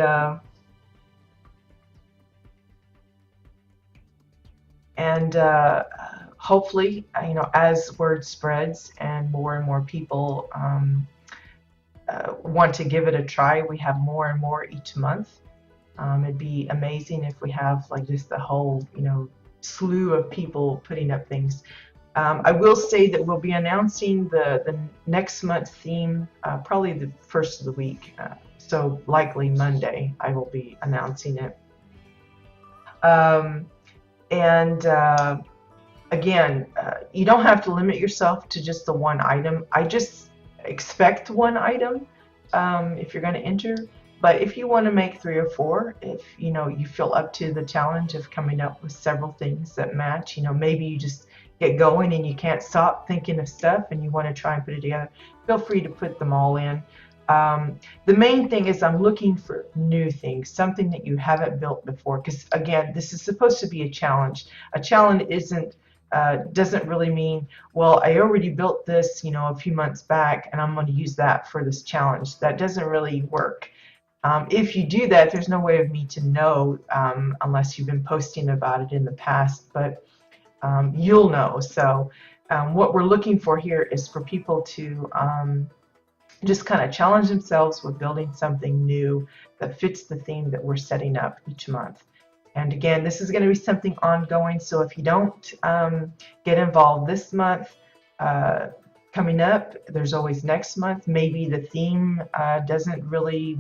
hopefully, you know, as word spreads and more people want to give it a try, we have more and more each month. It'd be amazing if we have like just a whole, you know, slew of people putting up things. I will say that we'll be announcing the next month's theme probably the first of the week. So likely Monday I will be announcing it. Again, you don't have to limit yourself to just the one item. I just expect one item if you're going to enter. But if you want to make 3 or 4, if you know you feel up to the challenge of coming up with several things that match, you know, maybe you just get going and you can't stop thinking of stuff and you want to try and put it together, feel free to put them all in. The main thing is I'm looking for new things, something that you haven't built before, because again, this is supposed to be a challenge. A challenge isn't doesn't really mean, well, I already built this, a few months back, and I'm going to use that for this challenge. That doesn't really work. If you do that, there's no way of me to know unless you've been posting about it in the past, but you'll know. So what we're looking for here is for people to just kind of challenge themselves with building something new that fits the theme that we're setting up each month. And again, this is going to be something ongoing, so if you don't get involved this month, coming up, there's always next month. Maybe the theme doesn't really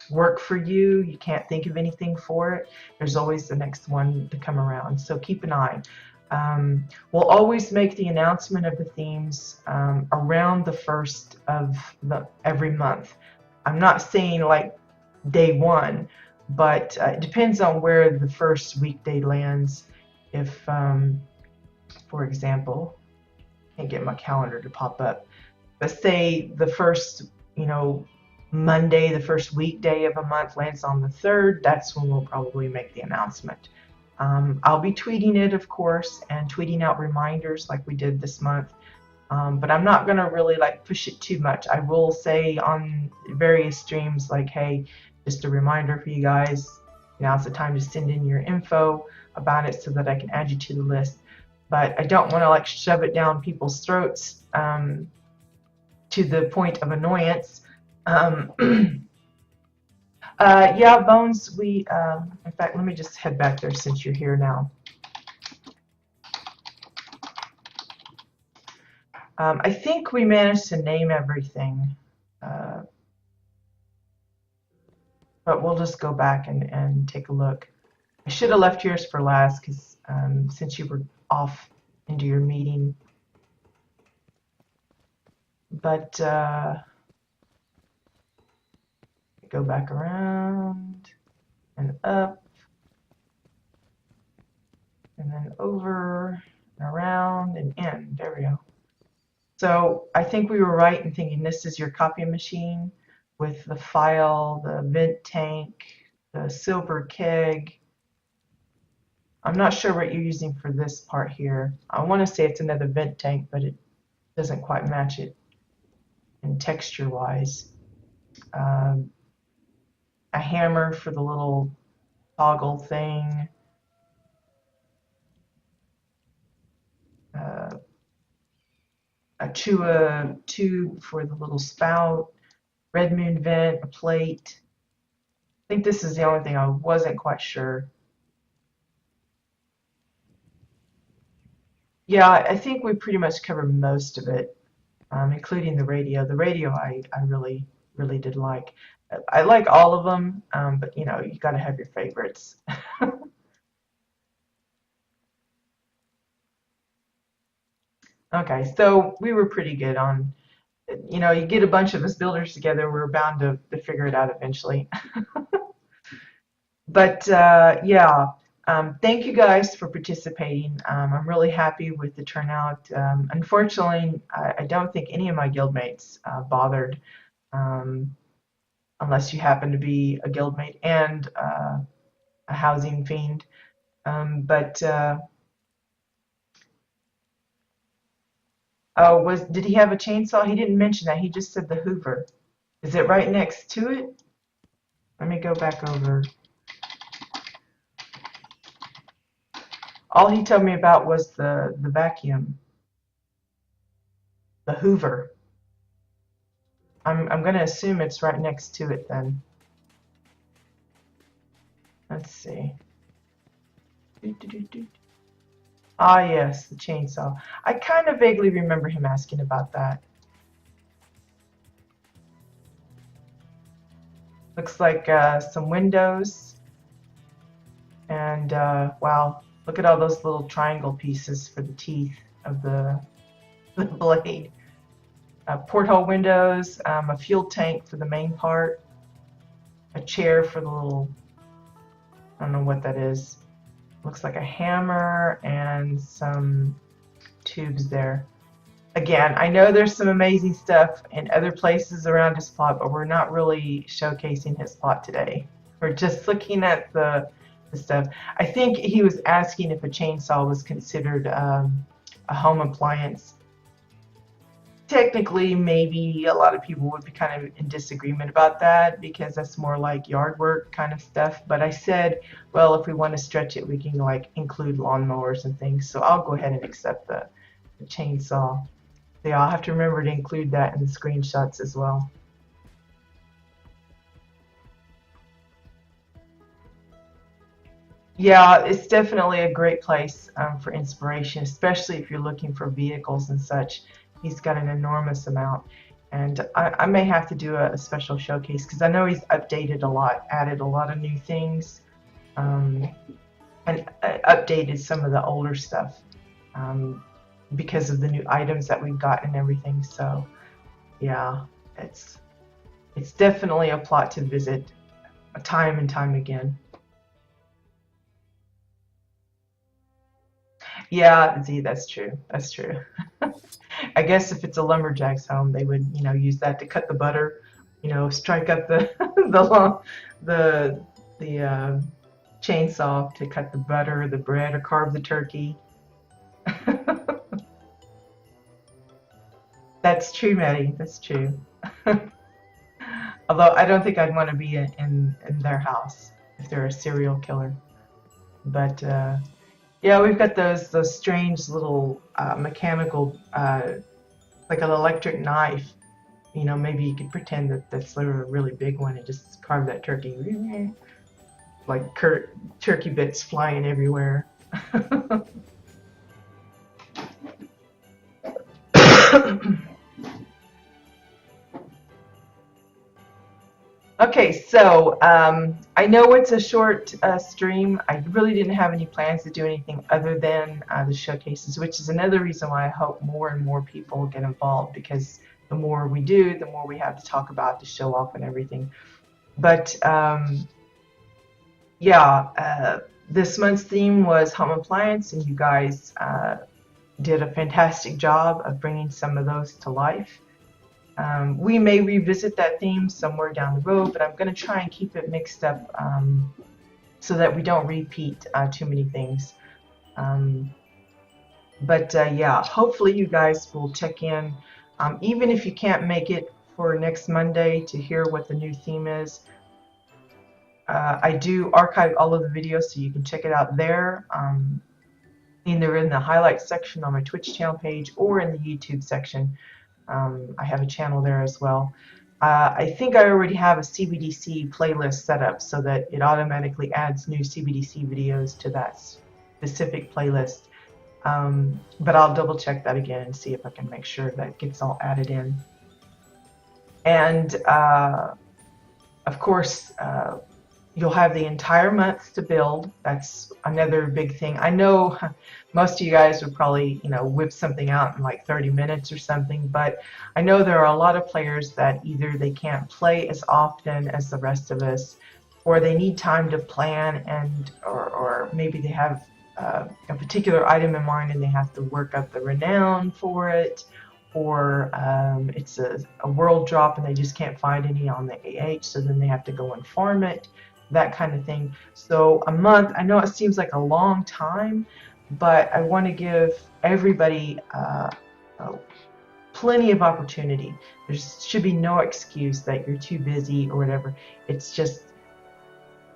work for you. You can't think of anything for it. There's always the next one to come around, so keep an eye. We'll always make the announcement of the themes around the first of every month. I'm not saying like day one, but it depends on where the first weekday lands. If, for example, I can't get my calendar to pop up, but say the first, Monday, the first weekday of a month lands on the 3rd, that's when we'll probably make the announcement. I'll be tweeting it, of course, and tweeting out reminders like we did this month. But I'm not going to really push it too much. I will say on various streams hey, just a reminder for you guys, now's the time to send in your info about it so that I can add you to the list. But I don't want to shove it down people's throats to the point of annoyance. Yeah, Bones, in fact, let me just head back there since you're here now. I think we managed to name everything, but we'll just go back and take a look. I should have left yours for last because since you were off into your meeting. But go back around and up and then over and around and in. There we go. So I think we were right in thinking this is your copy machine with the file, the vent tank, the silver keg. I'm not sure what you're using for this part here. I want to say it's another vent tank, but it doesn't quite match it in texture wise. A hammer for the little toggle thing. A Chua tube for the little spout. Red moon vent, a plate. I think this is the only thing I wasn't quite sure. Yeah, I think we pretty much covered most of it, including the radio. The radio I really did like. I like all of them, but you got to have your favorites. Okay, so we were pretty good on, you get a bunch of us builders together, we're bound to figure it out eventually. But yeah, thank you guys for participating. I'm really happy with the turnout. Unfortunately, I don't think any of my guildmates bothered. Unless you happen to be a guildmate and a housing fiend. Did he have a chainsaw? He didn't mention that. He just said the Hoover. Is it right next to it? Let me go back over. All he told me about was the vacuum. The Hoover. I'm going to assume it's right next to it then. Let's see. Ah, yes, the chainsaw. I kind of vaguely remember him asking about that. Looks like some windows. And wow, look at all those little triangle pieces for the teeth of the blade. Porthole windows, a fuel tank for the main part, a chair for the little, I don't know what that is. Looks like a hammer and some tubes there. Again, I know there's some amazing stuff in other places around his plot, but we're not really showcasing his plot today. We're just looking at the stuff. I think he was asking if a chainsaw was considered a home appliance. Technically, maybe a lot of people would be kind of in disagreement about that because that's more like yard work kind of stuff. But I said, well, if we want to stretch it, we can like include lawnmowers and things. So I'll go ahead and accept the chainsaw. So yeah, I'll have to remember to include that in the screenshots as well. Yeah, it's definitely a great place for inspiration, especially if you're looking for vehicles and such. He's got an enormous amount. And I may have to do a special showcase because I know he's updated a lot, added a lot of new things, um, and updated some of the older stuff um, because of the new items that we've got and everything. So yeah, it's it's definitely a plot to visit time and time again. Yeah, Z, that's true. That's true. I guess if it's a lumberjack's home, they would, use that to cut the butter, strike up the the long, the chainsaw to cut the butter, the bread, or carve the turkey. That's true, Maddie. That's true. Although I don't think I'd want to be in their house if they're a serial killer. But yeah, we've got those strange little mechanical, like an electric knife. Maybe you could pretend that that's a really big one and just carve that turkey, like turkey bits flying everywhere. Okay, so I know it's a short stream. I really didn't have any plans to do anything other than the showcases, which is another reason why I hope more and more people get involved because the more we do, the more we have to talk about to show off and everything. But yeah, this month's theme was home appliance, and you guys did a fantastic job of bringing some of those to life. We may revisit that theme somewhere down the road, but I'm going to try and keep it mixed up so that we don't repeat too many things. But yeah, hopefully you guys will check in, even if you can't make it for next Monday to hear what the new theme is. I do archive all of the videos so you can check it out there, either in the highlights section on my Twitch channel page or in the YouTube section. I have a channel there as well. I think I already have a CBDC playlist set up so that it automatically adds new CBDC videos to that specific playlist. But I'll double check that again and see if I can make sure that gets all added in. And of course, you'll have the entire month to build. That's another big thing. I know most of you guys would probably, whip something out in like 30 minutes or something, but I know there are a lot of players that either they can't play as often as the rest of us, or they need time to plan, and or maybe they have a particular item in mind and they have to work up the renown for it, or it's a world drop and they just can't find any on the AH, so then they have to go and farm it, that kind of thing. So a month, I know it seems like a long time, but I want to give everybody plenty of opportunity. There should be no excuse that you're too busy or whatever. It's just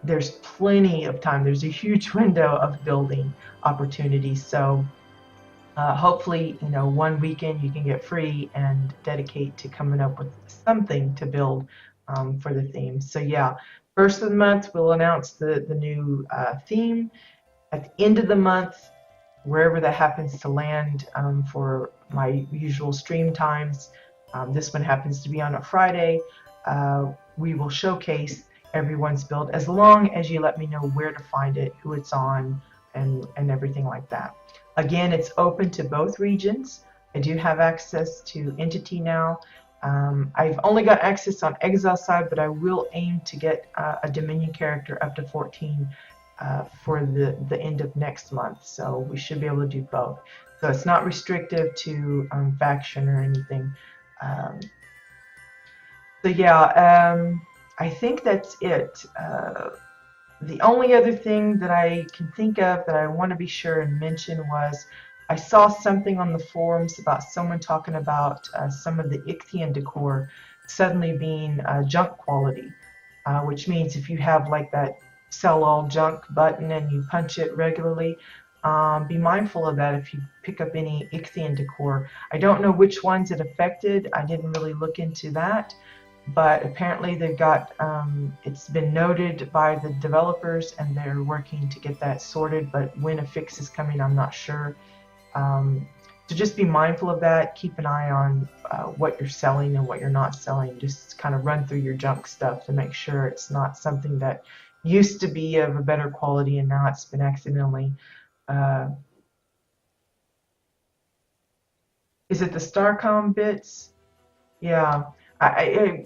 there's plenty of time. There's a huge window of building opportunities. So hopefully, one weekend you can get free and dedicate to coming up with something to build for the theme. So yeah, first of the month we'll announce the new theme. At the end of the month, wherever that happens to land for my usual stream times, this one happens to be on a Friday, we will showcase everyone's build, as long as you let me know where to find it, who it's on, and everything like that. Again, it's open to both regions. I do have access to Entity now. I've only got access on Exile side, but I will aim to get a Dominion character up to 14 for the end of next month. So we should be able to do both. So it's not restrictive to faction or anything. So yeah, I think that's it. The only other thing that I can think of that I want to be sure and mention was I saw something on the forums about someone talking about some of the Ichthian decor suddenly being junk quality, which means if you have like that sell all junk button and you punch it regularly, be mindful of that if you pick up any Ichthian decor. I don't know which ones it affected. I didn't really look into that, but apparently they've got, it's been noted by the developers and they're working to get that sorted, but when a fix is coming, I'm not sure. So just be mindful of that. Keep an eye on what you're selling and what you're not selling. Just kind of run through your junk stuff to make sure it's not something that used to be of a better quality and now it's been accidentally. Is it the Starcom bits? Yeah. I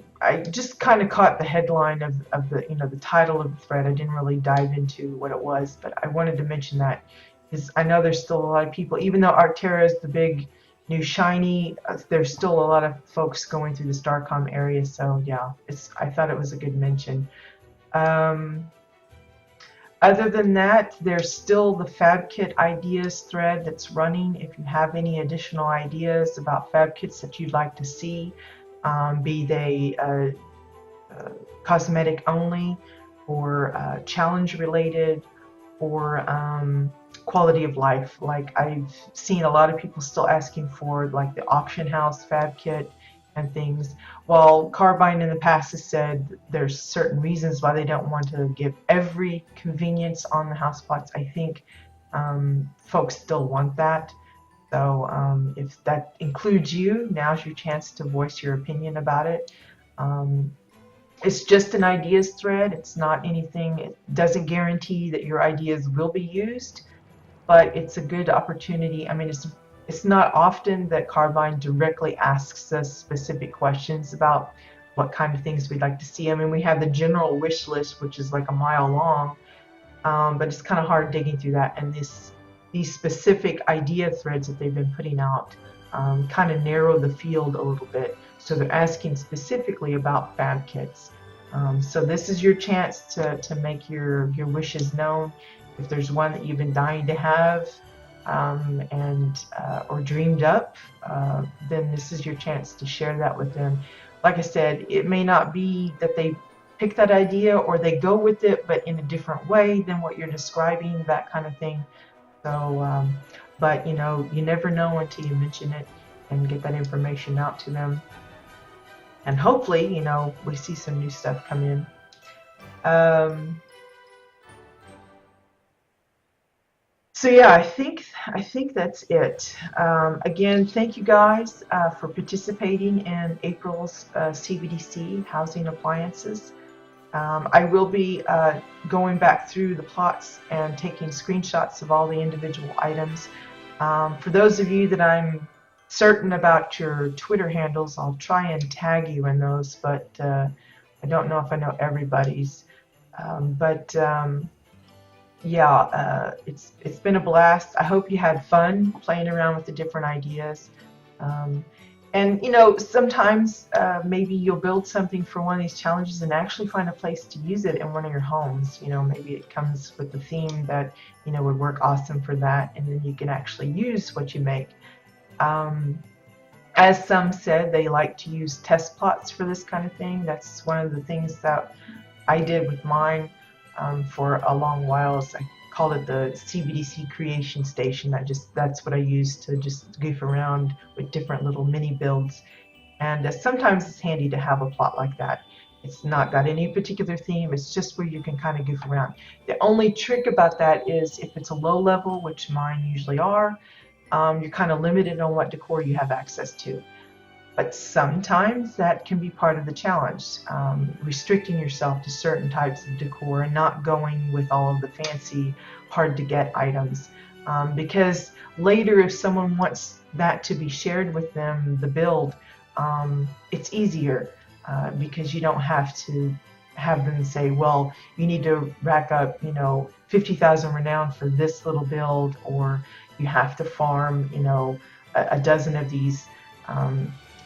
just kind of caught the headline of the the title of the thread. I didn't really dive into what it was, but I wanted to mention that because I know there's still a lot of people, even though Arterra is the big new shiny, there's still a lot of folks going through the Starcom area. So yeah, I thought it was a good mention. Other than that, there's still the Fab Kit ideas thread that's running. If you have any additional ideas about Fab Kits that you'd like to see, be they cosmetic only or challenge related or quality of life. Like I've seen a lot of people still asking for like the auction house Fab Kit and things. While Carbine in the past has said there's certain reasons why they don't want to give every convenience on the house plots, I think folks still want that. So if that includes you, now's your chance to voice your opinion about it. It's just an ideas thread. It's not anything, it doesn't guarantee that your ideas will be used, but it's a good opportunity. I mean, it's not often that Carbine directly asks us specific questions about what kind of things we'd like to see. I mean, we have the general wish list, which is like a mile long, but it's kind of hard digging through that. And these specific idea threads that they've been putting out kind of narrow the field a little bit. So they're asking specifically about Fab Kits. So this is your chance to make your wishes known. If there's one that you've been dying to have, or dreamed up, then this is your chance to share that with them. Like I said, it may not be that they pick that idea or they go with it, but in a different way than what you're describing, that kind of thing. So, but you never know until you mention it and get that information out to them. And hopefully, we see some new stuff come in. So yeah, I think that's it. Again, thank you guys for participating in April's CBDC housing appliances. I will be going back through the plots and taking screenshots of all the individual items. For those of you that I'm certain about your Twitter handles, I'll try and tag you in those, but I don't know if I know everybody's. Yeah, it's been a blast. I hope you had fun playing around with the different ideas. And sometimes maybe you'll build something for one of these challenges and actually find a place to use it in one of your homes. Maybe it comes with a theme that would work awesome for that, and then you can actually use what you make. As some said, they like to use test plots for this kind of thing. That's one of the things that I did with mine for a long while. I called it the CBDC creation station. That's what I used to just goof around with different little mini builds. And sometimes it's handy to have a plot like that. It's not got any particular theme. It's just where you can kind of goof around. The only trick about that is if it's a low level, which mine usually are, you're kind of limited on what decor you have access to. But sometimes that can be part of the challenge, restricting yourself to certain types of decor and not going with all of the fancy, hard-to-get items. Because later, if someone wants that to be shared with them, the build, it's easier because you don't have to have them say, well, you need to rack up, 50,000 renown for this little build, or you have to farm, a dozen of these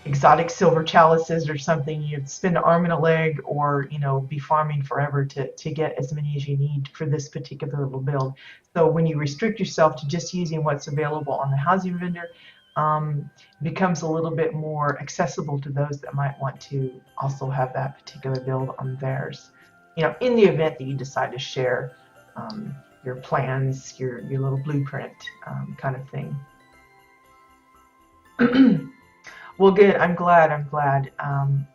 exotic silver chalices or something, you'd spend an arm and a leg, or be farming forever to get as many as you need for this particular little build. So when you restrict yourself to just using what's available on the housing vendor, it becomes a little bit more accessible to those that might want to also have that particular build on theirs. In the event that you decide to share your plans, your little blueprint kind of thing. Well, good. I'm glad.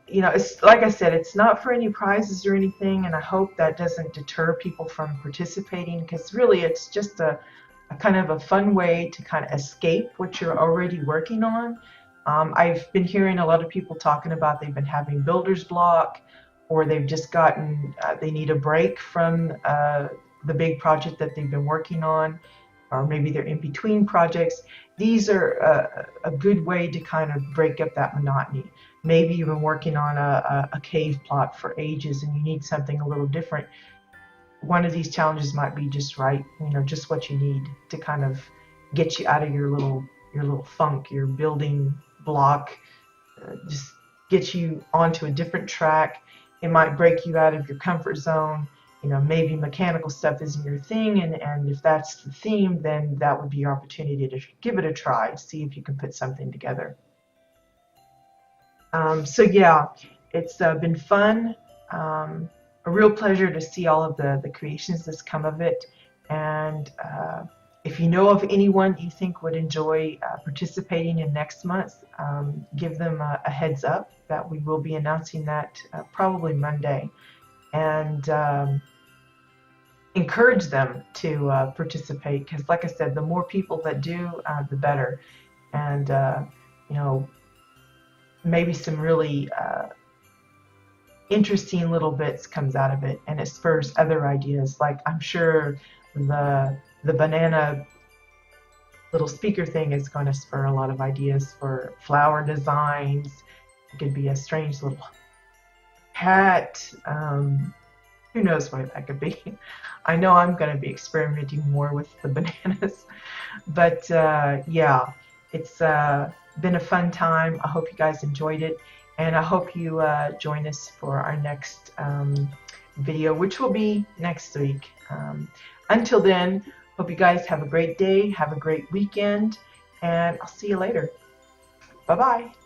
It's like I said, it's not for any prizes or anything, and I hope that doesn't deter people from participating, because really it's just a kind of a fun way to kind of escape what you're already working on. I've been hearing a lot of people talking about they've been having builder's block, or they've just gotten, they need a break from the big project that they've been working on, or maybe they're in between projects. These are a good way to kind of break up that monotony. Maybe you've been working on a cave plot for ages and you need something a little different. One of these challenges might be just right, just what you need to kind of get you out of your little funk, your building block, just get you onto a different track. It might break you out of your comfort zone. Maybe mechanical stuff isn't your thing, and if that's the theme, then that would be your opportunity to give it a try, see if you can put something together. So yeah, it's been fun, a real pleasure to see all of the creations that's come of it, and if you know of anyone you think would enjoy participating in next month, give them a heads up that we will be announcing that probably Monday, and encourage them to participate, because like I said, the more people that do, the better. And maybe some really interesting little bits comes out of it, and it spurs other ideas. Like, I'm sure the banana little speaker thing is going to spur a lot of ideas for flower designs. It could be a strange little hat. Who knows what that could be. I know I'm going to be experimenting more with the bananas. But yeah, it's been a fun time. I hope you guys enjoyed it. And I hope you join us for our next video, which will be next week. Until then, hope you guys have a great day, have a great weekend, and I'll see you later. Bye-bye.